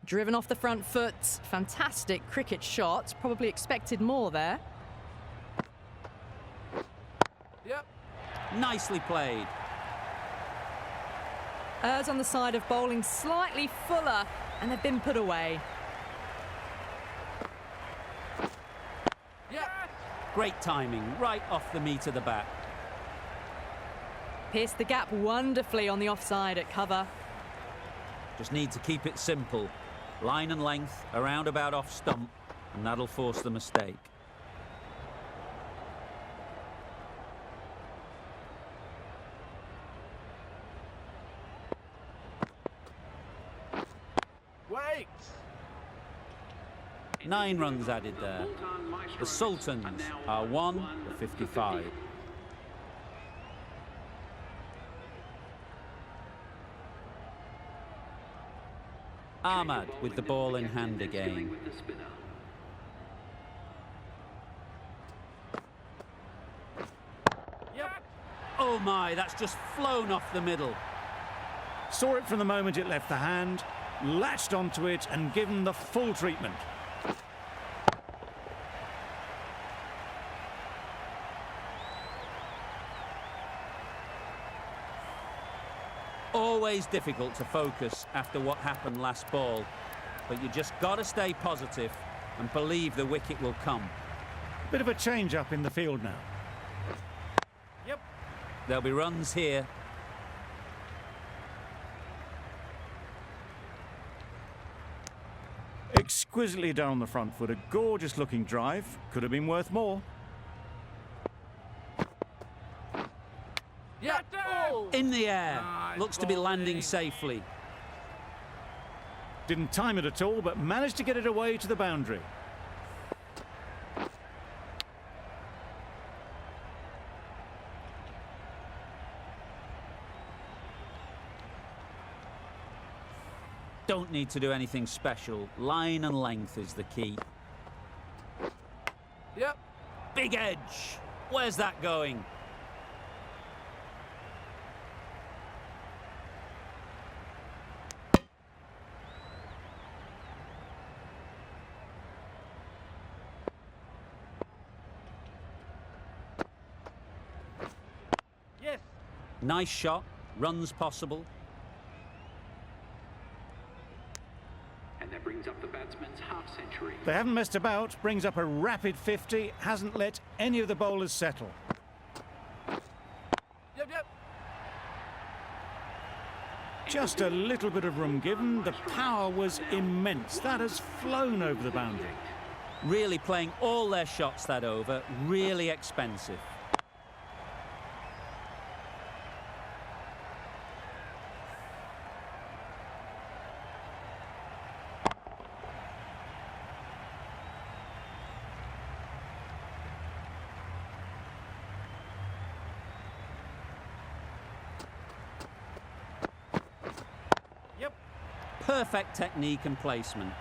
Driven off the front foot. Fantastic cricket shot. Probably expected more there. Yep. Nicely played. Errs on the side of bowling slightly fuller, and they've been put away. Yep. Great timing, right off the meat of the bat. Pierced the gap wonderfully on the offside at cover. Just need to keep it simple. Line and length, around about off stump, and that'll force the mistake. Wait. 9 runs added there. The Sultans are 1 for 55. Ahmad with the ball in hand again. Yep. Oh my, that's just flown off the middle. Saw it from the moment it left the hand, latched onto it and given the full treatment. Always difficult to focus after what happened last ball, but you just got to stay positive and believe the wicket will come. Bit of a change up in the field now. Yep. There'll be runs here. Exquisitely done on the front foot, a gorgeous looking drive. Could have been worth more. Yep. Oh. In the air. Nice Looks to be landing bowling. safely. Didn't time it at all, but managed to get it away to the boundary. Don't need to do anything special. Line and length is the key. Yep. Big edge. Where's that going? Yes. Nice shot. Runs possible. And that brings up the batsman's half-century. They haven't messed about, brings up a rapid 50, hasn't let any of the bowlers settle. Yep. Yep. Just a little bit of room given, the power was immense. That has flown over the boundary. Really playing all their shots that over. Really expensive. Yep. Perfect technique and placement.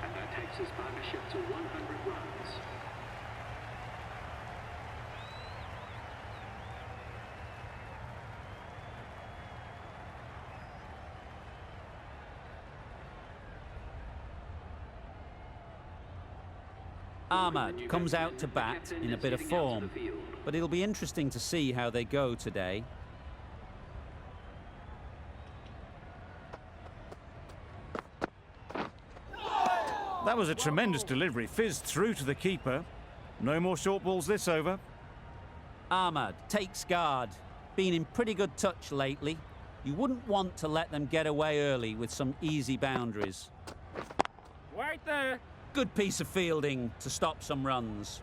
And that takes his partnership to 100 runs. Ahmad comes out to bat in a bit of form, but it'll be interesting to see how they go today. That was a tremendous delivery, fizzed through to the keeper. No more short balls this over. Ahmad takes guard. Been in pretty good touch lately. You wouldn't want to let them get away early with some easy boundaries. Right there. Good piece of fielding to stop some runs.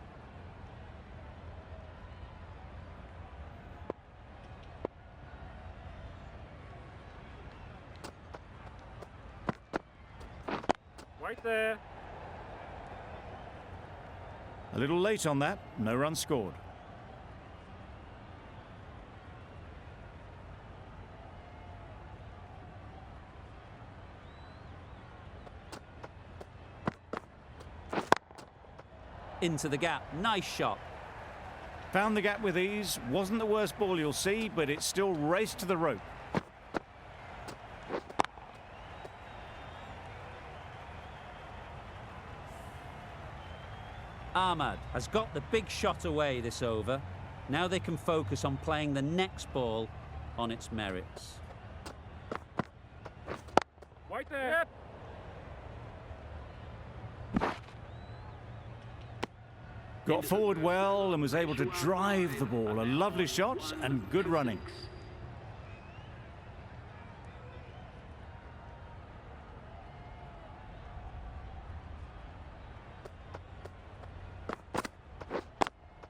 Right there. A little late on that, no run scored. Into the gap, nice shot. Found the gap with ease, wasn't the worst ball you'll see, but it still raced to the rope. Ahmad has got the big shot away this over. Now they can focus on playing the next ball on its merits. Right there. Yep. Got forward well and was able to drive the ball. A lovely shot and good running.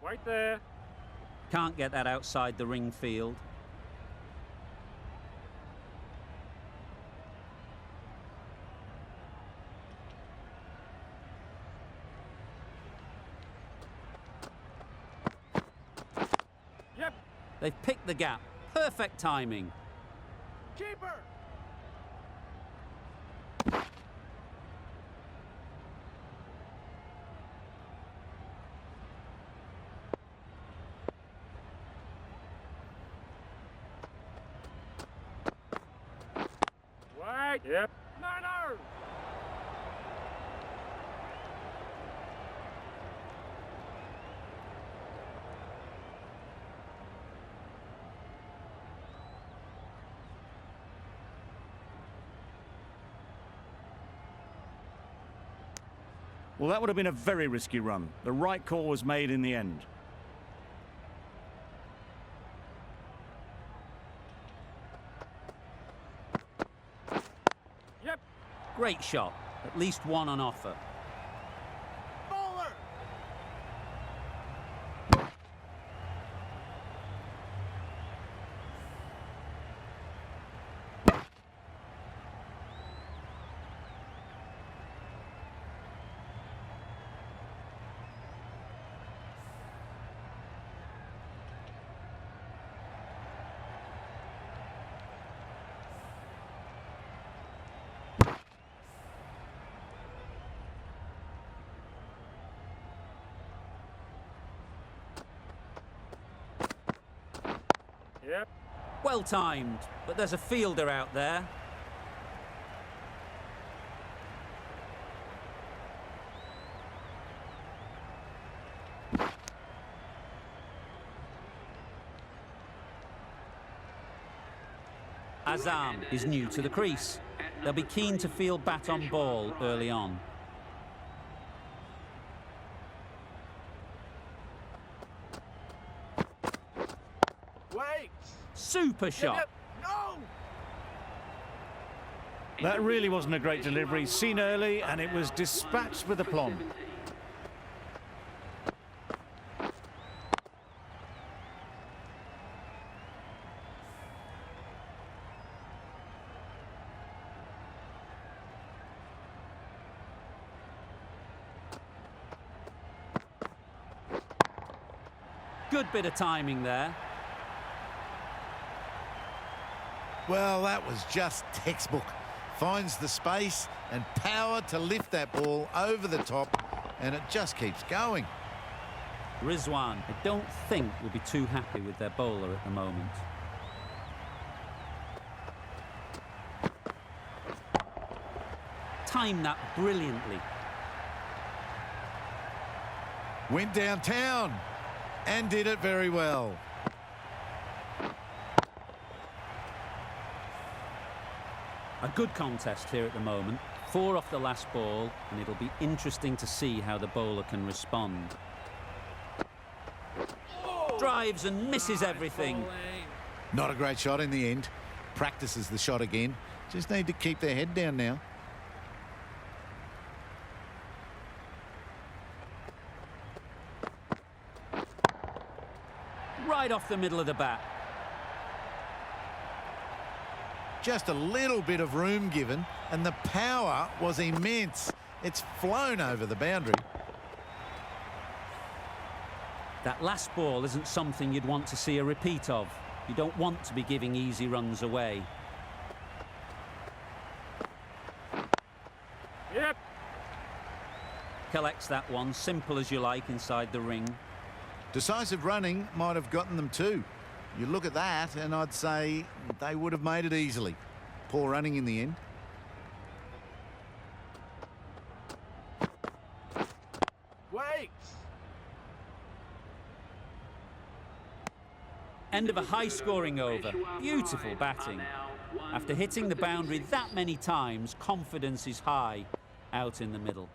Right there. Can't get that outside the ring field. Yep. They've picked the gap. Perfect timing. Keeper. Right. Yep. No, no. Well, that would have been a very risky run. The right call was made in the end. Yep. Great shot. At least one on offer. Bowler. Yep. Well timed, but there's a fielder out there. Azam is new to the crease. They'll be keen to field bat on ball early on. Wait. Super shot. Yep. No. That really wasn't a great delivery. Seen early and it was dispatched with aplomb. Good bit of timing there. Well, that was just textbook. Finds the space and power to lift that ball over the top, and it just keeps going. Rizwan, I don't think, will be too happy with their bowler at the moment. Timed that brilliantly. Went downtown and did it very well. A good contest here at the moment. 4 off the last ball, and it'll be interesting to see how the bowler can respond. Drives and misses everything. Not a great shot in the end. Practices the shot again. Just need to keep their head down now. Right off the middle of the bat. Just a little bit of room given, and the power was immense. It's flown over the boundary. That last ball isn't something you'd want to see a repeat of. You don't want to be giving easy runs away. Yep. Collects that one, simple as you like, inside the ring. Decisive running might have gotten them too. You look at that and I'd say they would have made it easily. Poor running in the end. Wait. End of a high-scoring over. Beautiful batting. After hitting the boundary that many times, confidence is high out in the middle.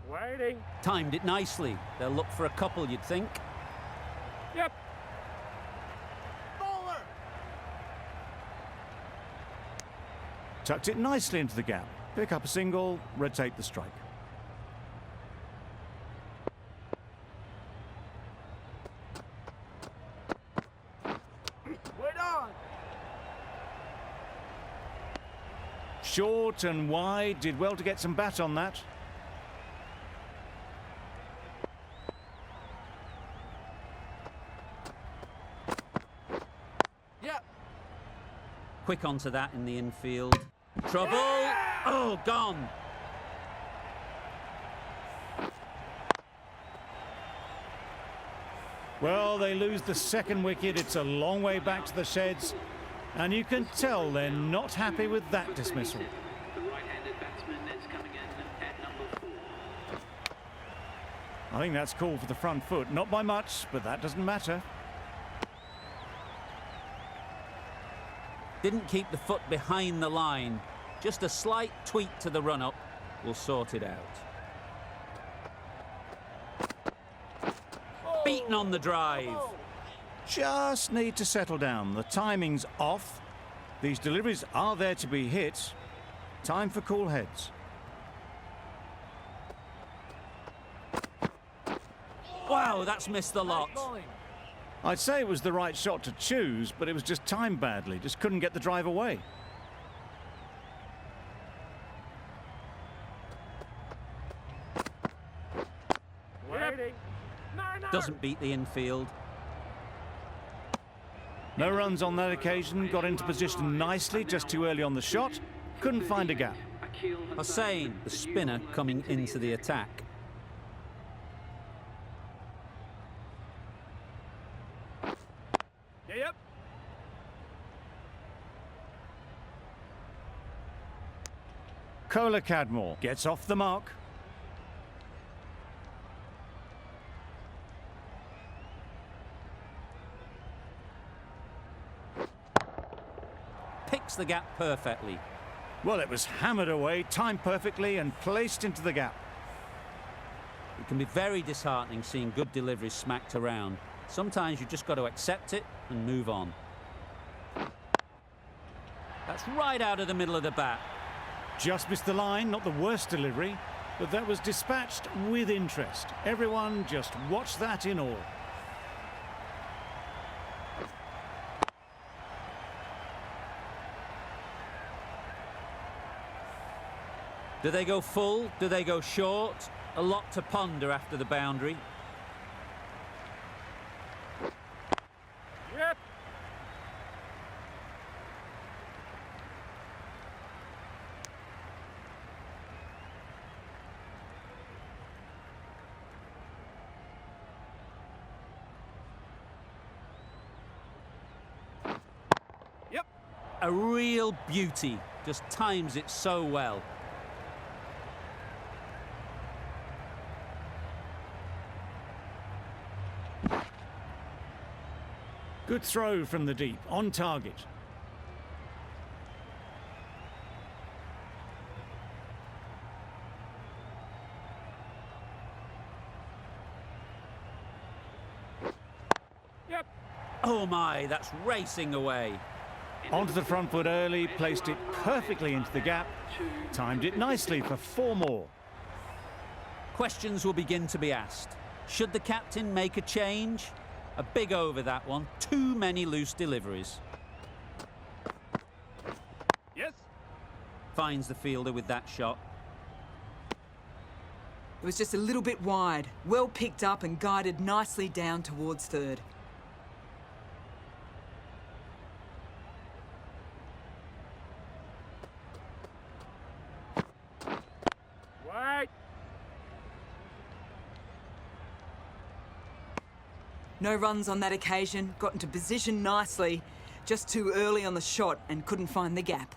Waiting. Timed it nicely. They'll look for a couple, you'd think. Yep. Bowler. Tucked it nicely into the gap. Pick up a single, rotate the strike. Wait on. Short and wide, did well to get some bat on that. Yep. Quick onto that in the infield. Trouble! Oh, gone! Well, they lose the second wicket. It's a long way back to the sheds. And you can tell they're not happy with that dismissal. The right-handed batsman is coming in at number 4. I think that's called for the front foot. Not by much, but that doesn't matter. Didn't keep the foot behind the line. Just a slight tweak to the run-up will sort it out. Beaten on the drive. Just need to settle down. The timing's off. These deliveries are there to be hit. Time for cool heads. Wow, that's missed the lot. Bowling. I'd say it was the right shot to choose, but it was just timed badly. Just couldn't get the drive away. Waiting. No. Doesn't beat the infield. No runs on that occasion. Got into position nicely, just too early on the shot. Couldn't find a gap. Hussain, the spinner, coming into the attack. Yep. Kohler Cadmore gets off the mark. Picks the gap perfectly. Well, it was hammered away, timed perfectly and placed into the gap. It can be very disheartening seeing good deliveries smacked around. Sometimes you've just got to accept it and move on. That's right out of the middle of the bat. Just missed the line, not the worst delivery, but that was dispatched with interest. Everyone just watch that in awe. Do they go full? Do they go short? A lot to ponder after the boundary. Yep. Yep. A real beauty. Just times it so well. Good throw from the deep, on target. Yep. Oh my, that's racing away. Onto the front foot early, placed it perfectly into the gap. Timed it nicely for 4 more. Questions will begin to be asked. Should the captain make a change? A big over, that one. Too many loose deliveries. Yes. Finds the fielder with that shot. It was just a little bit wide, well picked up and guided nicely down towards third. Wait. No runs on that occasion, got into position nicely, just too early on the shot and couldn't find the gap.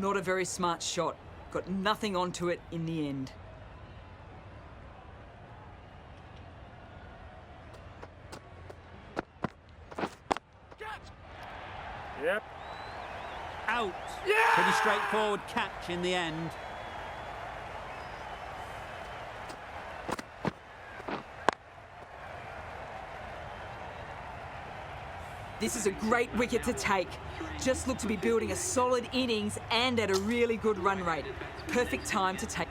Not a very smart shot. Got nothing onto it in the end. Yep. Out. Yeah! Pretty straightforward catch in the end. This is a great wicket to take. Just look to be building a solid innings and at a really good run rate. Perfect time to take.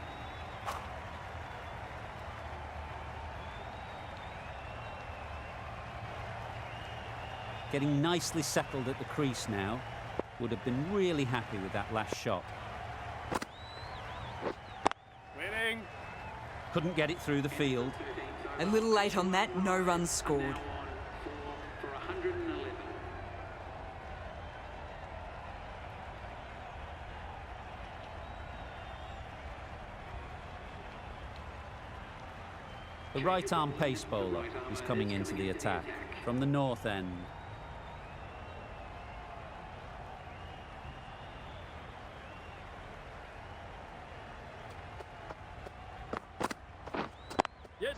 Getting nicely settled at the crease now. Would have been really happy with that last shot. Winning. Couldn't get it through the field. A little late on that, no runs scored. Now on 4 for 111. The right-arm pace bowler is coming into the attack from the north end. Yes.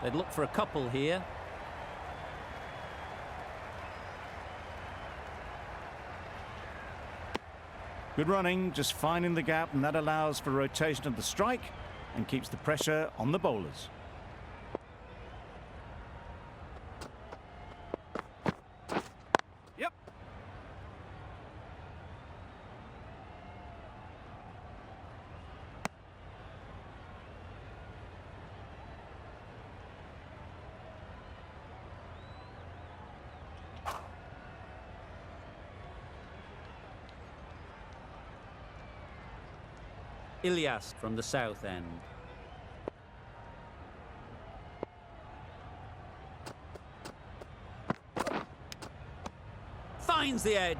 They'd look for a couple here. Good running, just finding the gap, and that allows for rotation of the strike and keeps the pressure on the bowlers. Yep. Ilyas from the south end. Finds the edge.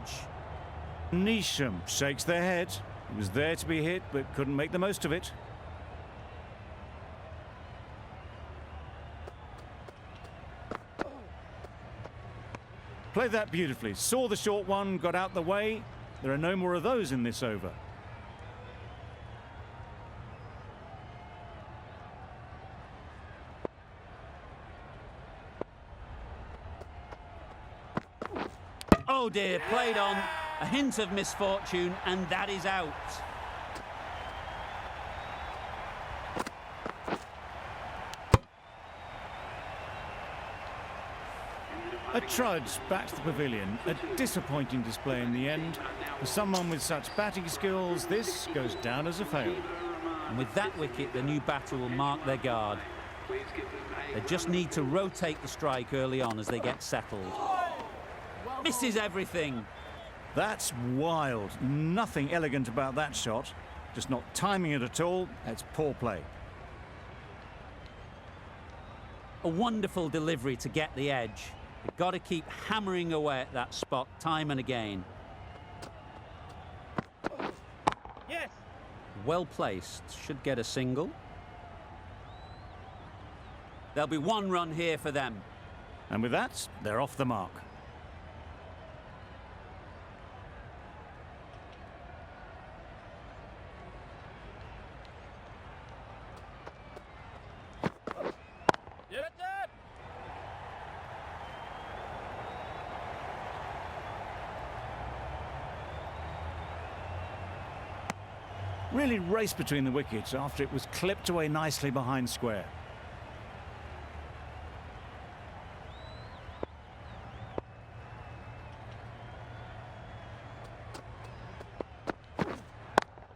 Neesham shakes their head. He was there to be hit, but couldn't make the most of it. Played that beautifully. Saw the short one, got out the way. There are no more of those in this over. Oh dear, played on. A hint of misfortune, and that is out. A trudge back to the pavilion. A disappointing display in the end. For someone with such batting skills, this goes down as a fail. And with that wicket, the new batter will mark their guard. They just need to rotate the strike early on as they get settled. Misses everything. That's wild. Nothing elegant about that shot. Just not timing it at all. It's poor play. A wonderful delivery to get the edge. They've got to keep hammering away at that spot time and again. Yes. Well placed. Should get a single. There'll be one run here for them. And with that, they're off the mark. Get it. Really raced between the wickets after it was clipped away nicely behind square.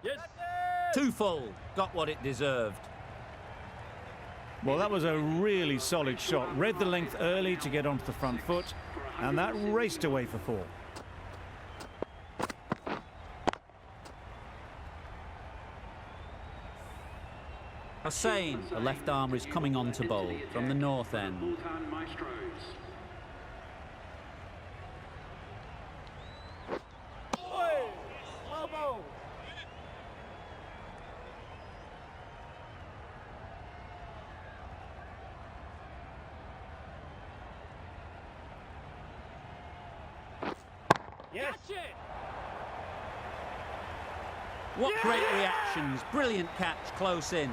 Yes. Too full. Got what it deserved. Well, that was a really solid shot. Read the length early to get onto the front foot, and that raced away for 4. Hussain, the left armer, is coming on to bowl from the north end. Sultan Maestros. Oi. Well bowled. Yes. Catch it. What great reactions. Brilliant catch close in.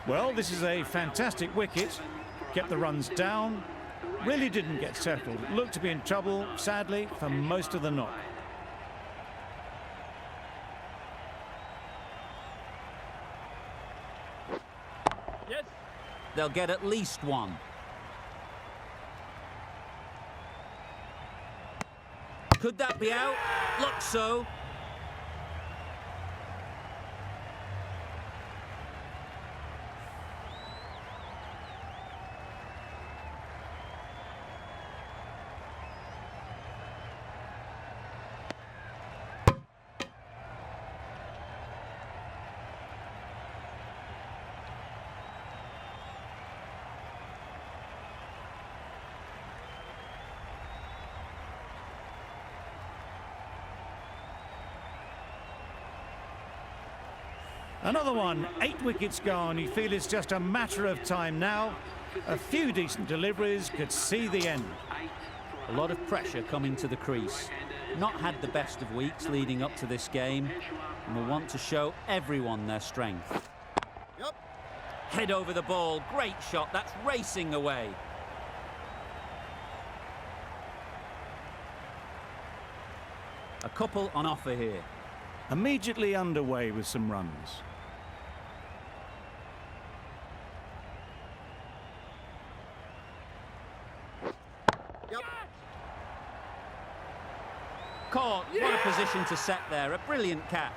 Well, this is a fantastic wicket. Kept the runs down. Really didn't get settled. Looked to be in trouble, sadly, for most of the knock. Yes. They'll get at least one. Could that be out? Looks so. Another one, 8 wickets gone. You feel it's just a matter of time now. A few decent deliveries could see the end. A lot of pressure coming to the crease. Not had the best of weeks leading up to this game, and will want to show everyone their strength. Yep. Head over the ball, great shot, that's racing away. A couple on offer here. Immediately underway with some runs. Caught, what a position to set there, a brilliant catch.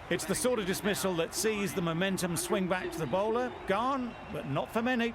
It's the sort of dismissal that sees the momentum swing back to the bowler. Gone, but not for many.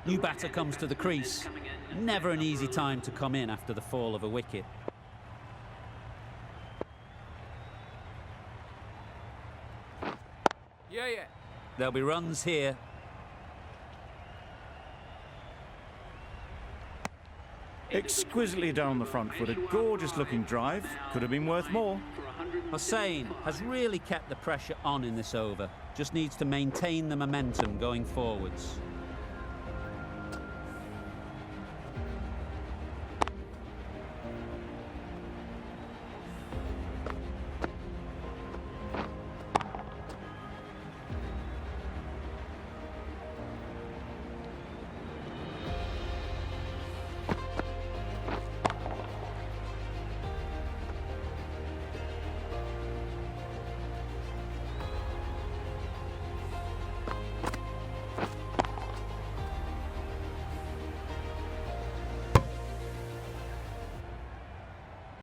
New batter comes to the crease. Never an easy time to come in after the fall of a wicket. Yeah. There'll be runs here. Exquisitely down the front foot, a gorgeous looking drive. Could have been worth more. Hussain has really kept the pressure on in this over. Just needs to maintain the momentum going forwards.